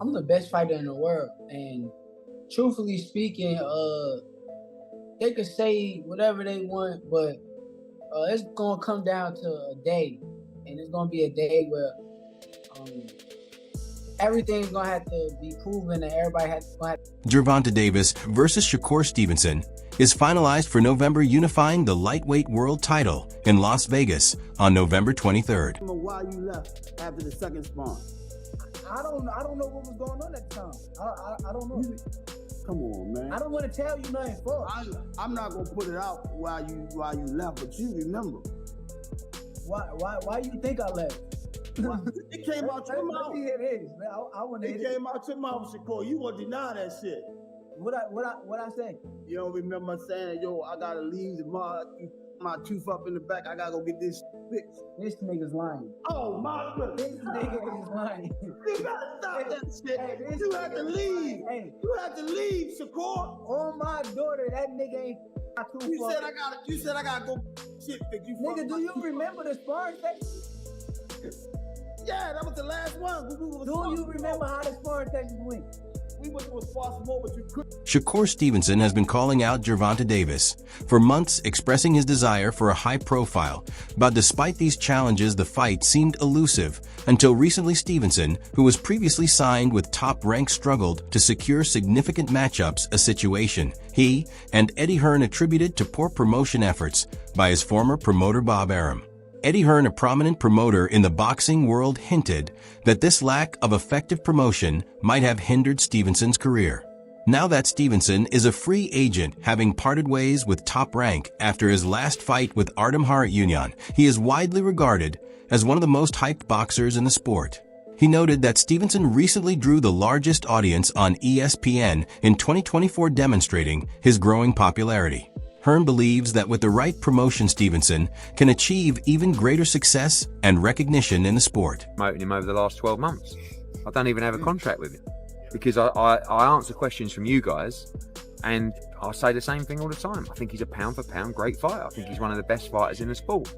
I'm the best fighter in the world, and truthfully speaking, they could say whatever they want, but it's gonna come down to a day, and it's gonna be a day where um, everything's gonna have to be proven, and everybody has to have. Gervonta Davis versus Shakur Stevenson is finalized for November, unifying the lightweight world title in Las Vegas on November 23rd. I don't know why you left after the second spawn. I don't know what was going on at the time. I don't know. Come on, man. I don't want to tell you nothing for. I'm not gonna put it out while you left, but you remember. Why you think I left? It came out your mouth. Let me hear this, man. I want to hear It came out your mouth, Shakur. You gonna deny that shit. What I say? You don't remember saying, yo, I gotta leave my tooth up in the back. I gotta go get this fixed. This nigga's lying. Oh my God. This nigga is lying. You gotta stop that shit. Hey, You have to leave. Hey, You have to leave, Shakur. on my daughter, that nigga ain't my tooth. You said I gotta go shit fix. You Nigga, do you remember the sparring session? Yeah, that was the last one. Do you remember how the sparring session went? We were responsible, but you couldn't. Shakur Stevenson has been calling out Gervonta Davis for months, expressing his desire for a high profile, but despite these challenges, the fight seemed elusive until recently. Stevenson, who was previously signed with Top Rank, struggled to secure significant matchups, a situation he and Eddie Hearn attributed to poor promotion efforts by his former promoter Bob Arum. Eddie Hearn, a prominent promoter in the boxing world, hinted that this lack of effective promotion might have hindered Stevenson's career. Now that Stevenson is a free agent, having parted ways with Top Rank after his last fight with Artem Harutyunyan, he is widely regarded as one of the most hyped boxers in the sport. He noted that Stevenson recently drew the largest audience on ESPN in 2024, demonstrating his growing popularity. Hearn believes that with the right promotion, Stevenson can achieve even greater success and recognition in the sport. Promoting him over the last 12 months. I don't even have a contract with him because I answer questions from you guys and I say the same thing all the time. I think he's a pound for pound great fighter. I think he's one of the best fighters in the sport.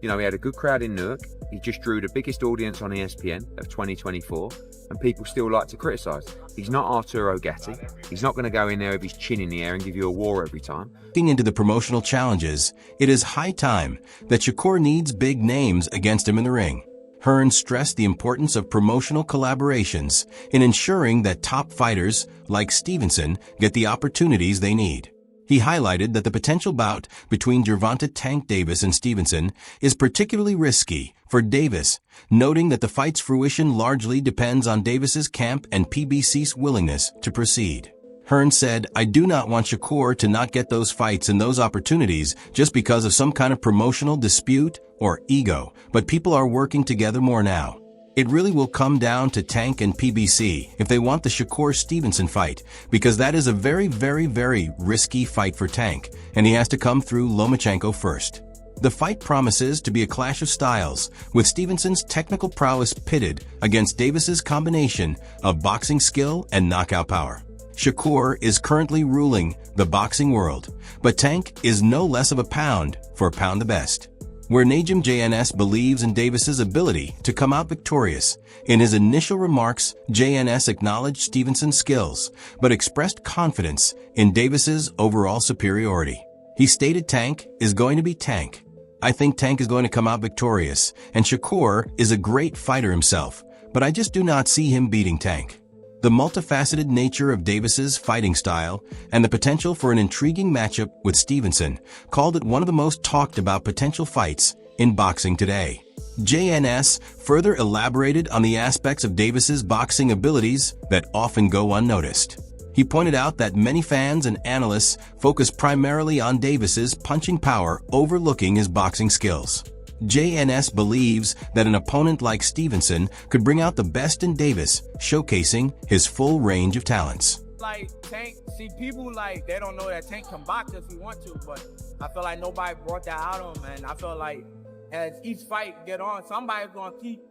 You know, he had a good crowd in Newark. He just drew the biggest audience on ESPN of 2024, and people still like to criticise. He's not Arturo Gatti. He's not going to go in there with his chin in the air and give you a war every time. Looking into the promotional challenges, it is high time that Shakur needs big names against him in the ring. Hearn stressed the importance of promotional collaborations in ensuring that top fighters like Stevenson get the opportunities they need. He highlighted that the potential bout between Gervonta "Tank" Davis and Stevenson is particularly risky for Davis, noting that the fight's fruition largely depends on Davis's camp and PBC's willingness to proceed. Hearn said, "I do not want Shakur to not get those fights and those opportunities just because of some kind of promotional dispute or ego, but people are working together more now. It really will come down to Tank and PBC if they want the Shakur-Stevenson fight, because that is a very, very, very risky fight for Tank, and he has to come through Lomachenko first." The fight promises to be a clash of styles, with Stevenson's technical prowess pitted against Davis's combination of boxing skill and knockout power. Shakur is currently ruling the boxing world, but Tank is no less of a pound for pound the best. Where Najim JNS believes in Davis's ability to come out victorious. In his initial remarks, JNS acknowledged Stevenson's skills, but expressed confidence in Davis's overall superiority. He stated Tank is going to be Tank. "I think Tank is going to come out victorious, and Shakur is a great fighter himself, but I just do not see him beating Tank." The multifaceted nature of Davis's fighting style and the potential for an intriguing matchup with Stevenson called it one of the most talked about potential fights in boxing today. JNS further elaborated on the aspects of Davis's boxing abilities that often go unnoticed. He pointed out that many fans and analysts focus primarily on Davis's punching power, overlooking his boxing skills. JNS believes that an opponent like Stevenson could bring out the best in Davis, showcasing his full range of talents. Like Tank, see, people like they don't know that Tank can box if he want to, but I feel like nobody brought that out of him, and I feel like as each fight get on, somebody's gonna keep,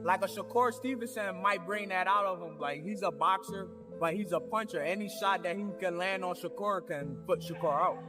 like a Shakur Stevenson might bring that out of him. Like, he's a boxer, but he's a puncher. Any shot that he can land on Shakur can put Shakur out.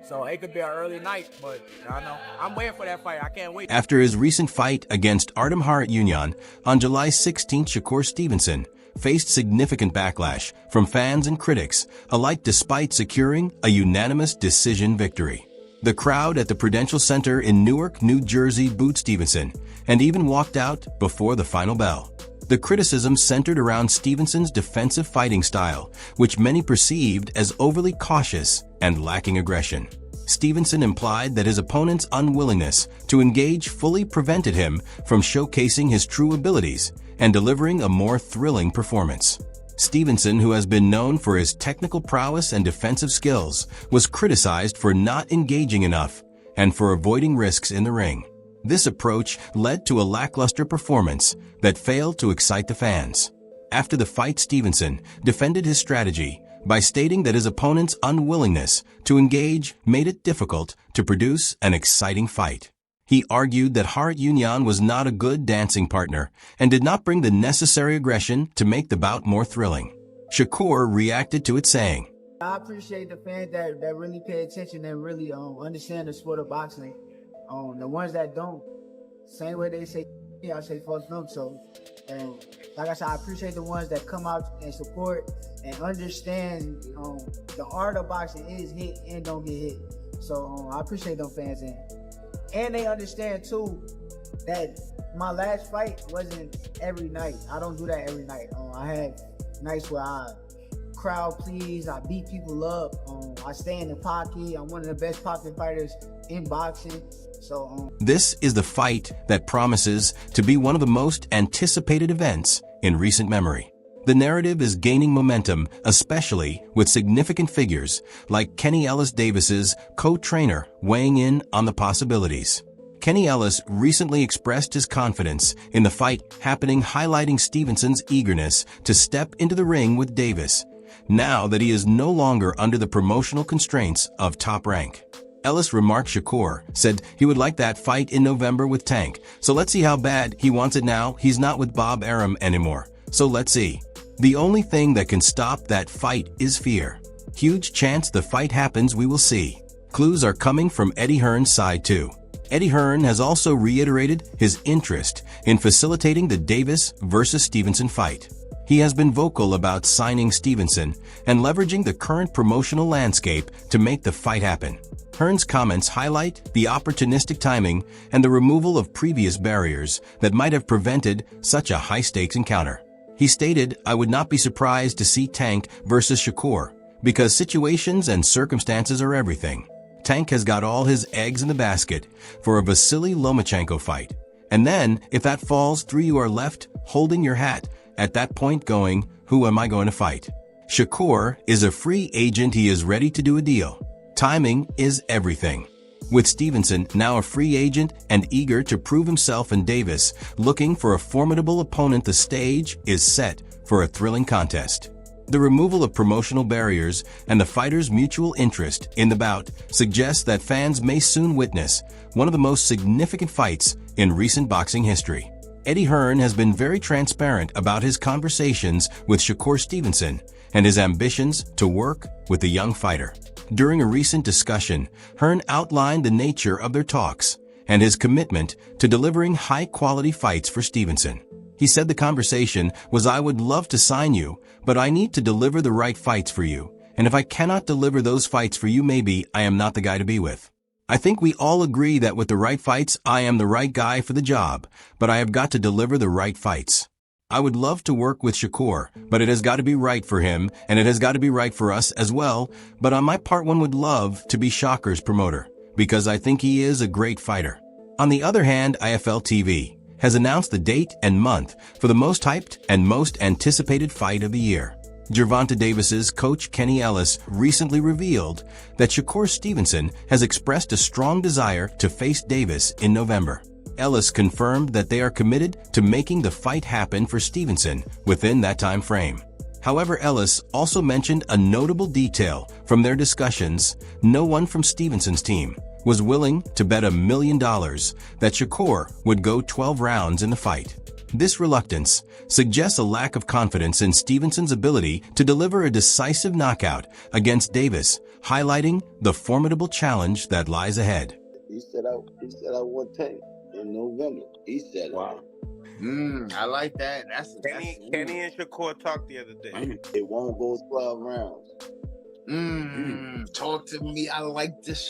So it could be an early night, but I know. I'm waiting for that fight. I can't wait. After his recent fight against Artem Harutyunyan on July 16, Shakur Stevenson faced significant backlash from fans and critics alike despite securing a unanimous decision victory. The crowd at the Prudential Center in Newark, New Jersey booed Stevenson and even walked out before the final bell. The criticism centered around Stevenson's defensive fighting style, which many perceived as overly cautious and lacking aggression. Stevenson implied that his opponent's unwillingness to engage fully prevented him from showcasing his true abilities and delivering a more thrilling performance. Stevenson, who has been known for his technical prowess and defensive skills, was criticized for not engaging enough and for avoiding risks in the ring. This approach led to a lackluster performance that failed to excite the fans. After the fight, Stevenson defended his strategy by stating that his opponent's unwillingness to engage made it difficult to produce an exciting fight. He argued that Hart Union was not a good dancing partner and did not bring the necessary aggression to make the bout more thrilling. Shakur reacted to it saying, I appreciate the fans that really pay attention and really understand the sport of boxing. The ones that don't, same way they say, I say fuck them. So, like I said, I appreciate the ones that come out and support and understand the art of boxing is hit and don't get hit. So I appreciate them fans, and they understand too that my last fight wasn't every night. I don't do that every night. I had nights where I crowd please, I beat people up, I stay in the pocket. I'm one of the best pocket fighters in boxing. So this is the fight that promises to be one of the most anticipated events in recent memory. The narrative is gaining momentum, especially with significant figures like Kenny Ellis Davis's co-trainer weighing in on the possibilities. Kenny Ellis recently expressed his confidence in the fight happening, highlighting Stevenson's eagerness to step into the ring with Davis, now that he is no longer under the promotional constraints of Top Rank. Ellis remarked Shakur said he would like that fight in November with Tank, so let's see how bad he wants it now. He's not with Bob Arum anymore, so let's see. The only thing that can stop that fight is fear. Huge chance the fight happens, we will see. Clues are coming from Eddie Hearn's side too. Eddie Hearn has also reiterated his interest in facilitating the Davis versus Stevenson fight. He has been vocal about signing Stevenson and leveraging the current promotional landscape to make the fight happen. Hearn's comments highlight the opportunistic timing and the removal of previous barriers that might have prevented such a high-stakes encounter. He stated, I would not be surprised to see Tank versus Shakur, because situations and circumstances are everything. Tank has got all his eggs in the basket for a Vasily Lomachenko fight. And then, if that falls through, you are left holding your hat at that point going, who am I going to fight? Shakur is a free agent. He is ready to do a deal. Timing is everything. With Stevenson now a free agent and eager to prove himself, and Davis looking for a formidable opponent, the stage is set for a thrilling contest. The removal of promotional barriers and the fighters' mutual interest in the bout suggests that fans may soon witness one of the most significant fights in recent boxing history. Eddie Hearn has been very transparent about his conversations with Shakur Stevenson and his ambitions to work with the young fighter. During a recent discussion, Hearn outlined the nature of their talks and his commitment to delivering high-quality fights for Stevenson. He said the conversation was, I would love to sign you, but I need to deliver the right fights for you. And if I cannot deliver those fights for you, maybe I am not the guy to be with. I think we all agree that with the right fights, I am the right guy for the job, but I have got to deliver the right fights. I would love to work with Shakur, but it has got to be right for him, and it has got to be right for us as well. But on my part, one would love to be Shakur's promoter, because I think he is a great fighter. On the other hand, IFL TV has announced the date and month for the most hyped and most anticipated fight of the year. Gervonta Davis's coach Kenny Ellis recently revealed that Shakur Stevenson has expressed a strong desire to face Davis in November. Ellis confirmed that they are committed to making the fight happen for Stevenson within that time frame. However, Ellis also mentioned a notable detail from their discussions. No one from Stevenson's team was willing to bet $1 million that Shakur would go 12 rounds in the fight. This reluctance suggests a lack of confidence in Stevenson's ability to deliver a decisive knockout against Davis, highlighting the formidable challenge that lies ahead. He said I want Tank in November. He said, wow. I like that. Kenny and Shakur talked the other day. It won't go 12 rounds. Talk to me. I like this.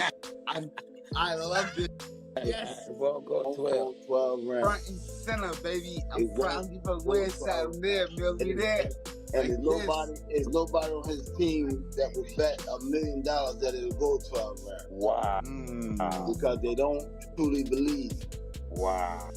I love this. Yes. It won't go 12. 12 rounds. Front and center, baby. I'm proud of you. Where side there, Millie there. And there's nobody on his team that would bet $1 million that it'll go 12 rounds. Wow. Because they don't truly believe. Wow.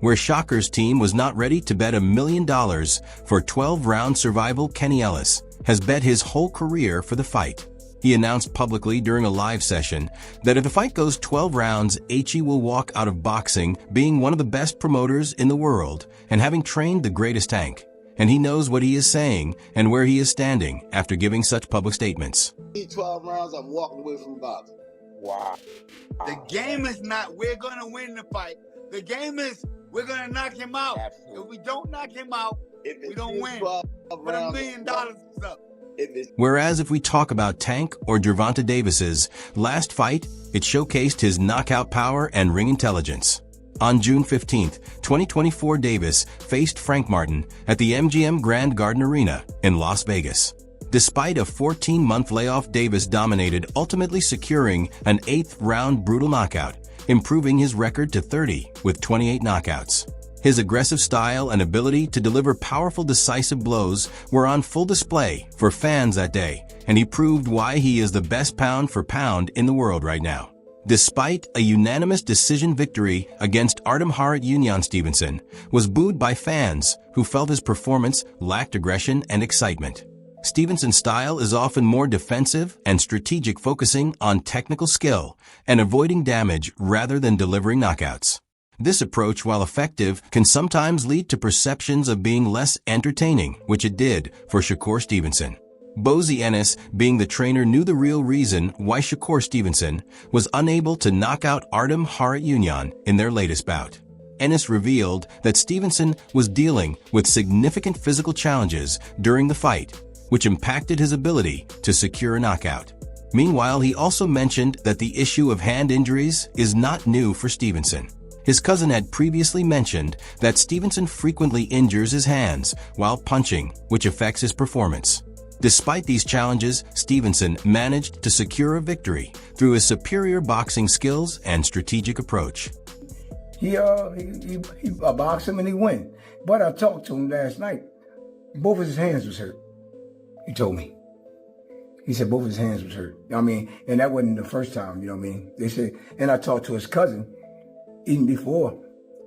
Where Shakur's team was not ready to bet $1 million for 12-round survival, Kenny Ellis has bet his whole career for the fight. He announced publicly during a live session that if the fight goes 12 rounds, HE will walk out of boxing being one of the best promoters in the world and having trained the greatest Tank. And he knows what he is saying and where he is standing after giving such public statements. 12 rounds, I'm walking away from boxing. Wow. The game is not we're going to win the fight. The game is we're going to knock him out. Absolutely. If we don't knock him out, we don't win. But $1 million is up. Whereas if we talk about Tank or Gervonta Davis's last fight, it showcased his knockout power and ring intelligence. On June 15, 2024, Davis faced Frank Martin at the MGM Grand Garden Arena in Las Vegas. Despite a 14-month layoff, Davis dominated, ultimately securing an 8th-round brutal knockout, improving his record to 30 with 28 knockouts. His aggressive style and ability to deliver powerful, decisive blows were on full display for fans that day, and he proved why he is the best pound for pound in the world right now. Despite a unanimous decision victory against Artem Harat, Stevenson was booed by fans who felt his performance lacked aggression and excitement. Stevenson's style is often more defensive and strategic, focusing on technical skill and avoiding damage rather than delivering knockouts. This approach, while effective, can sometimes lead to perceptions of being less entertaining, which it did for Shakur Stevenson. Bozy Ennis, being the trainer, knew the real reason why Shakur Stevenson was unable to knock out Artem Harat in their latest bout. Ennis revealed that Stevenson was dealing with significant physical challenges during the fight, which impacted his ability to secure a knockout. Meanwhile, he also mentioned that the issue of hand injuries is not new for Stevenson. His cousin had previously mentioned that Stevenson frequently injures his hands while punching, which affects his performance. Despite these challenges, Stevenson managed to secure a victory through his superior boxing skills and strategic approach. He boxed him and he win. But I talked to him last night. Both of his hands was hurt. He told me. He said both of his hands was hurt. I mean, and that wasn't the first time, you know what I mean? They said, and I talked to his cousin, even before,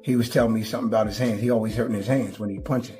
he was telling me something about his hands. He always hurting his hands when he punching.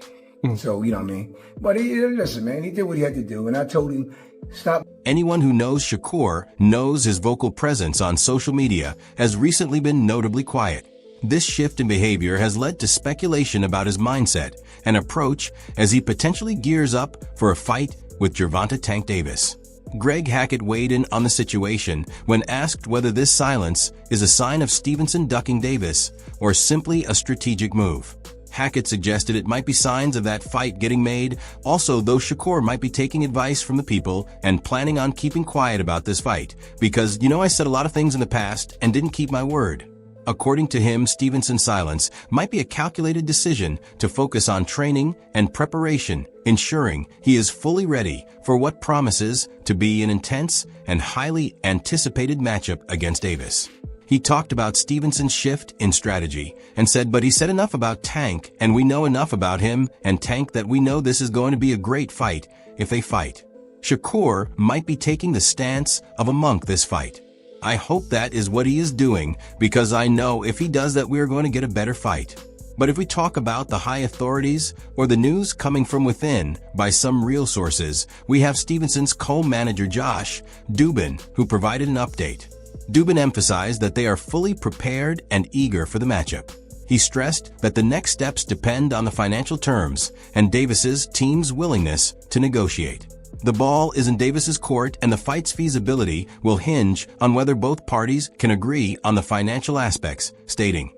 So, you know what I mean? But listen, man, he did what he had to do. And I told him, stop. Anyone who knows Shakur knows his vocal presence on social media has recently been notably quiet. This shift in behavior has led to speculation about his mindset and approach as he potentially gears up for a fight with Gervonta Tank Davis. Greg Hackett weighed in on the situation when asked whether this silence is a sign of Stevenson ducking Davis or simply a strategic move. Hackett suggested it might be signs of that fight getting made. Also, though, Shakur might be taking advice from the people and planning on keeping quiet about this fight because, I said a lot of things in the past and didn't keep my word. According to him, Stevenson's silence might be a calculated decision to focus on training and preparation, ensuring he is fully ready for what promises to be an intense and highly anticipated matchup against Davis. He talked about Stevenson's shift in strategy and said, but he said enough about Tank, and we know enough about him and Tank that we know this is going to be a great fight if they fight. Shakur might be taking the stance of a monk this fight. I hope that is what he is doing because I know if he does that, we are going to get a better fight. But if we talk about the high authorities or the news coming from within by some real sources, we have Stevenson's co-manager Josh Dubin, who provided an update. Dubin emphasized that they are fully prepared and eager for the matchup. He stressed that the next steps depend on the financial terms and Davis's team's willingness to negotiate. The ball is in Davis's court and the fight's feasibility will hinge on whether both parties can agree on the financial aspects,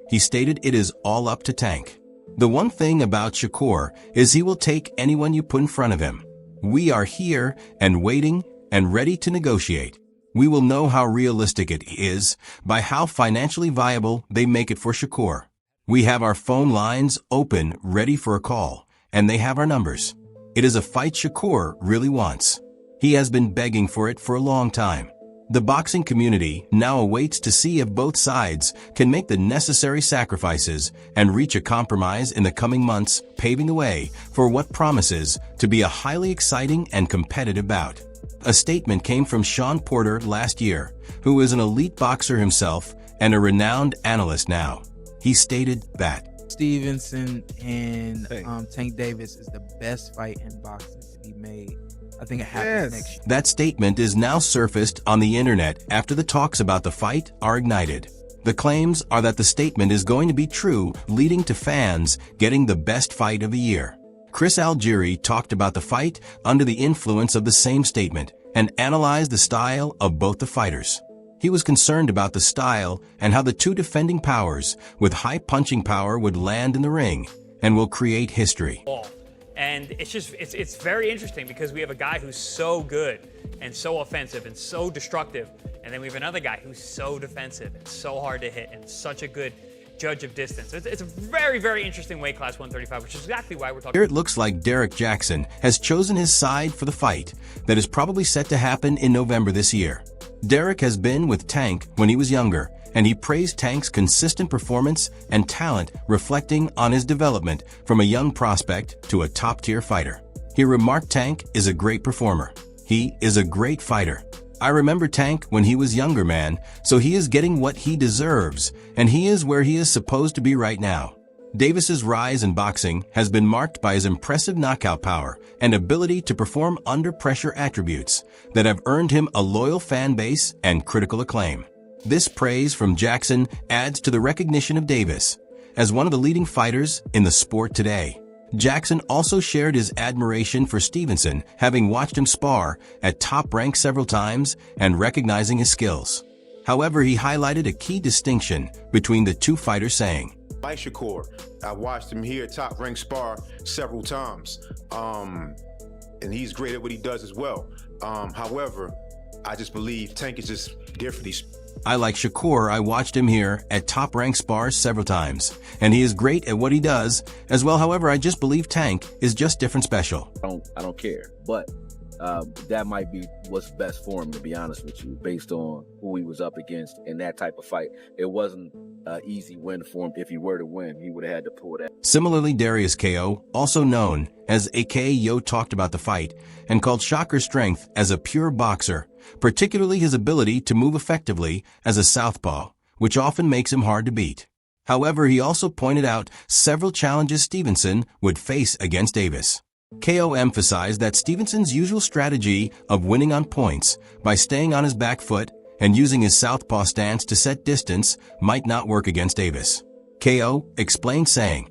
he stated it is all up to Tank. The one thing about Shakur is he will take anyone you put in front of him. We are here and waiting and ready to negotiate. We will know how realistic it is by how financially viable they make it for Shakur. We have our phone lines open, ready for a call, and they have our numbers. It is a fight Shakur really wants. He has been begging for it for a long time. The boxing community now awaits to see if both sides can make the necessary sacrifices and reach a compromise in the coming months, paving the way for what promises to be a highly exciting and competitive bout. A statement came from Sean Porter last year, who is an elite boxer himself and a renowned analyst now. He stated that Stevenson and Tank Davis is the best fight in boxing to be made. I think it happens next year. That statement is now surfaced on the internet after the talks about the fight are ignited. The claims are that the statement is going to be true, leading to fans getting the best fight of the year. Chris Algieri talked about the fight under the influence of the same statement and analyzed the style of both the fighters. He was concerned about the style and how the two defending powers with high punching power would land in the ring and will create history. And it's very interesting because we have a guy who's so good and so offensive and so destructive. And then we have another guy who's so defensive and so hard to hit and such a good judge of distance. It's a very, very interesting weight class, 135, which is exactly why we're talking. Here it looks like Derek Jackson has chosen his side for the fight that is probably set to happen in November this year. Derek has been with Tank when he was younger, and he praised Tank's consistent performance and talent, reflecting on his development from a young prospect to a top-tier fighter. He remarked Tank is a great performer. He is a great fighter. I remember Tank when he was younger, man, so he is getting what he deserves, and he is where he is supposed to be right now. Davis's rise in boxing has been marked by his impressive knockout power and ability to perform under pressure, attributes that have earned him a loyal fan base and critical acclaim. This praise from Jackson adds to the recognition of Davis as one of the leading fighters in the sport today. Jackson also shared his admiration for Stevenson, having watched him spar at top rank several times and recognizing his skills. However, he highlighted a key distinction between the two fighters, saying, Like Shakur, I watched him here top rank spar several times, and he's great at what he does as well. However, I just believe Tank is just different. I like Shakur. I watched him here at top rank spars several times, and he is great at what he does as well. However, I just believe Tank is just different special. I don't care, but that might be what's best for him, to be honest with you, based on who he was up against in that type of fight. It wasn't an easy win for him. If he were to win, he would have had to pull that. Similarly, Darius KO, also known as AKA Yo, talked about the fight and called Shakur's strength as a pure boxer, particularly his ability to move effectively as a southpaw, which often makes him hard to beat. However, he also pointed out several challenges Stevenson would face against Davis. KO emphasized that Stevenson's usual strategy of winning on points by staying on his back foot and using his southpaw stance to set distance might not work against Davis. KO explained, saying,